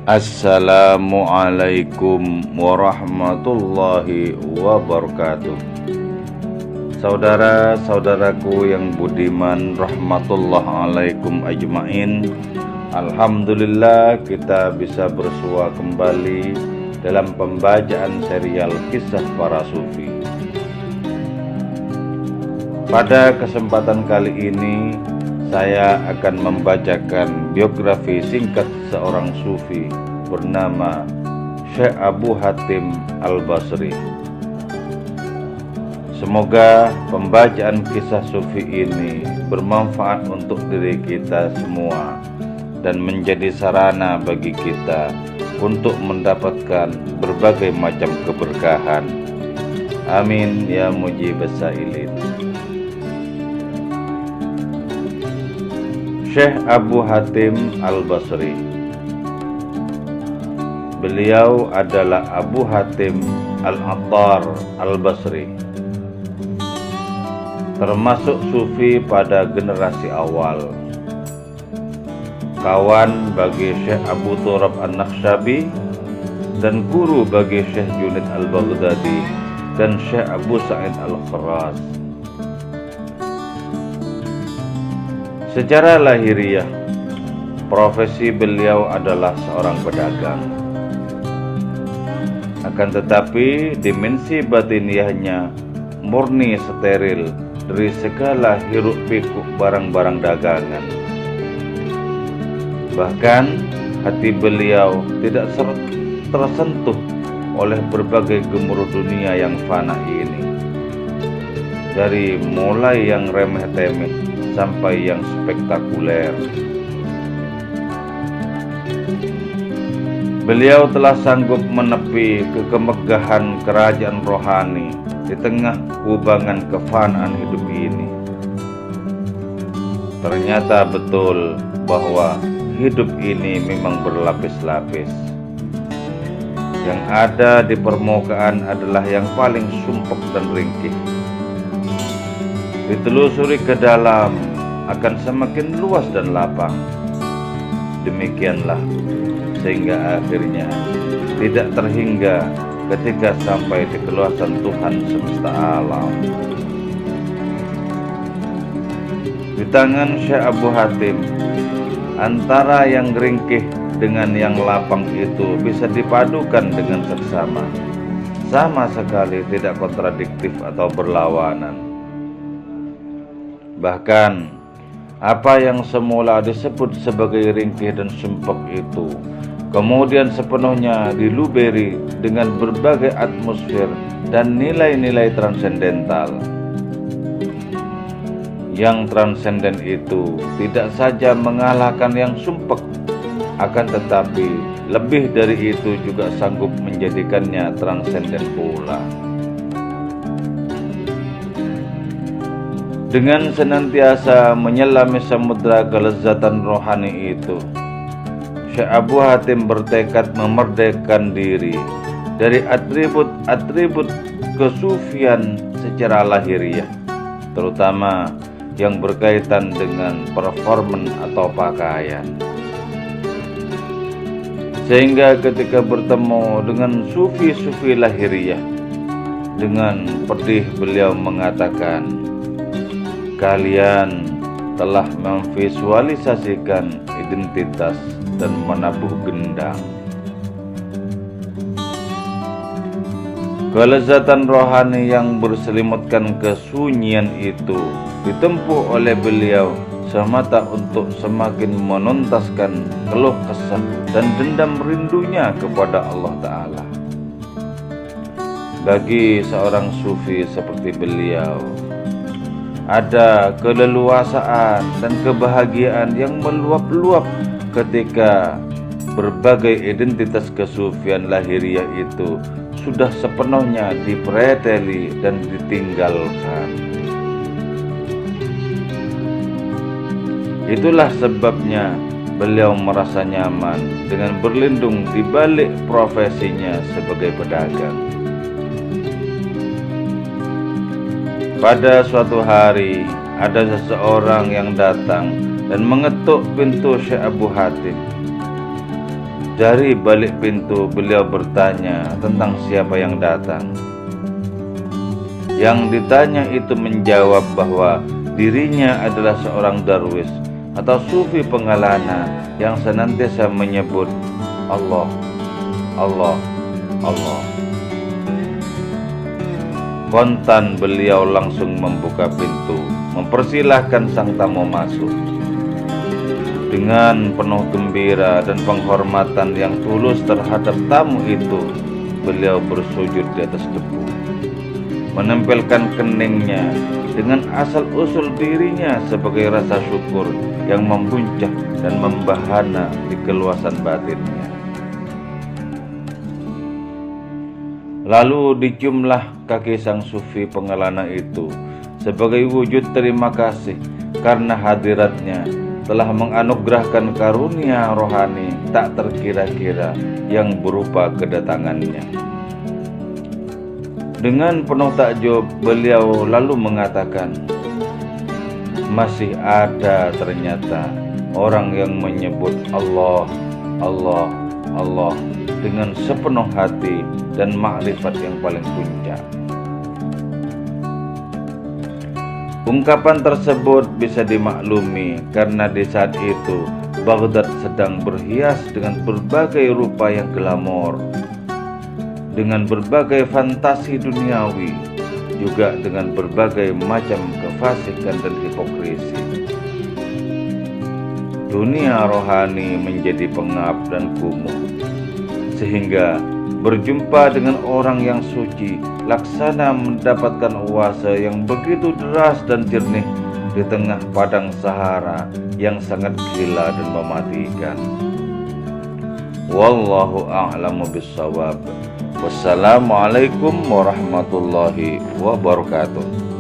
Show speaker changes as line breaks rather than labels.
Assalamualaikum warahmatullahi wabarakatuh. Saudara-saudaraku yang budiman, rahmatullah alaikum ajmain. Alhamdulillah kita bisa bersua kembali dalam pembacaan serial kisah para sufi. Pada kesempatan kali ini saya akan membacakan biografi singkat seorang sufi bernama Syekh Abu Hatim Al-Basri. Semoga pembacaan kisah sufi ini bermanfaat untuk diri kita semua dan menjadi sarana bagi kita untuk mendapatkan berbagai macam keberkahan. Amin ya mujibas sailin. Syekh Abu Hatim Al-Basri. Beliau adalah Abu Hatim Al-Attar Al-Basri, termasuk sufi pada generasi awal, kawan bagi Syekh Abu Turab An-Nakshabi dan guru bagi Syekh Junaid Al-Baghdadi dan Syekh Abu Sa'id Al-Kharraz. Secara lahiriah, profesi beliau adalah seorang pedagang. Akan tetapi dimensi batiniahnya murni steril dari segala hiruk pikuk barang-barang dagangan. Bahkan hati beliau tidak tersentuh oleh berbagai gemuruh dunia yang fana ini. Dari mulai yang remeh-temeh sampai yang spektakuler. Beliau telah sanggup menepi kekemegahan kerajaan rohani di tengah kubangan kefanaan hidup ini. Ternyata betul bahwa hidup ini memang berlapis-lapis. Yang ada di permukaan adalah yang paling sumpek dan ringkih. Ditelusuri ke dalam akan semakin luas dan lapang. Demikianlah sehingga akhirnya tidak terhingga ketika sampai di keluasan Tuhan semesta alam. Di tangan Syekh Abu Hatim, antara yang ringkih dengan yang lapang itu bisa dipadukan dengan seksama, sama sekali tidak kontradiktif atau berlawanan. Bahkan apa yang semula disebut sebagai ringkih dan sumpek itu kemudian sepenuhnya diluberi dengan berbagai atmosfer dan nilai-nilai transendental. Yang transenden itu tidak saja mengalahkan yang sumpek, akan tetapi lebih dari itu juga sanggup menjadikannya transenden pula. Dengan senantiasa menyelami samudra kelezatan rohani itu, Syekh Abu Hatim bertekad memerdekakan diri dari atribut-atribut kesufian secara lahiriah, terutama yang berkaitan dengan performan atau pakaian. Sehingga ketika bertemu dengan sufi-sufi lahiriah, dengan pedih beliau mengatakan, "Kalian telah memvisualisasikan identitas dan menabuh gendang." Kelezatan rohani yang berselimutkan kesunyian itu ditempuh oleh beliau semata untuk semakin menuntaskan keluh kesah dan dendam rindunya kepada Allah Ta'ala. Bagi seorang sufi seperti beliau, ada keleluasaan dan kebahagiaan yang meluap-luap ketika berbagai identitas kesufian lahiriah itu sudah sepenuhnya dipreteli dan ditinggalkan. Itulah sebabnya beliau merasa nyaman dengan berlindung di balik profesinya sebagai pedagang. Pada suatu hari, ada seseorang yang datang dan mengetuk pintu Syekh Abu Hatim. Dari balik pintu beliau bertanya tentang siapa yang datang. Yang ditanya itu menjawab bahwa dirinya adalah seorang darwis atau sufi pengalana yang senantiasa menyebut Allah, Allah, Allah. Kontan beliau langsung membuka pintu, mempersilahkan sang tamu masuk. Dengan penuh gembira dan penghormatan yang tulus terhadap tamu itu, beliau bersujud di atas debu, menempelkan keningnya dengan asal-usul dirinya sebagai rasa syukur yang membuncah dan membahana di keluasan batinnya. Lalu diciumlah kaki sang sufi pengelana itu sebagai wujud terima kasih karena hadiratnya telah menganugerahkan karunia rohani tak terkira-kira yang berupa kedatangannya. Dengan penuh takjub, beliau lalu mengatakan, masih ada ternyata orang yang menyebut Allah, Allah, Allah dengan sepenuh hati dan makrifat yang paling puncak. Ungkapan tersebut bisa dimaklumi karena di saat itu Baghdad sedang berhias dengan berbagai rupa yang glamor, dengan berbagai fantasi duniawi, juga dengan berbagai macam kefasikan dan hipokrisi. Dunia rohani menjadi pengap dan kumuh, sehingga berjumpa dengan orang yang suci laksana mendapatkan uasa yang begitu deras dan jernih di tengah padang Sahara yang sangat gila dan mematikan. Wallahu a'lamu bissawab. Wassalamualaikum warahmatullahi wabarakatuh.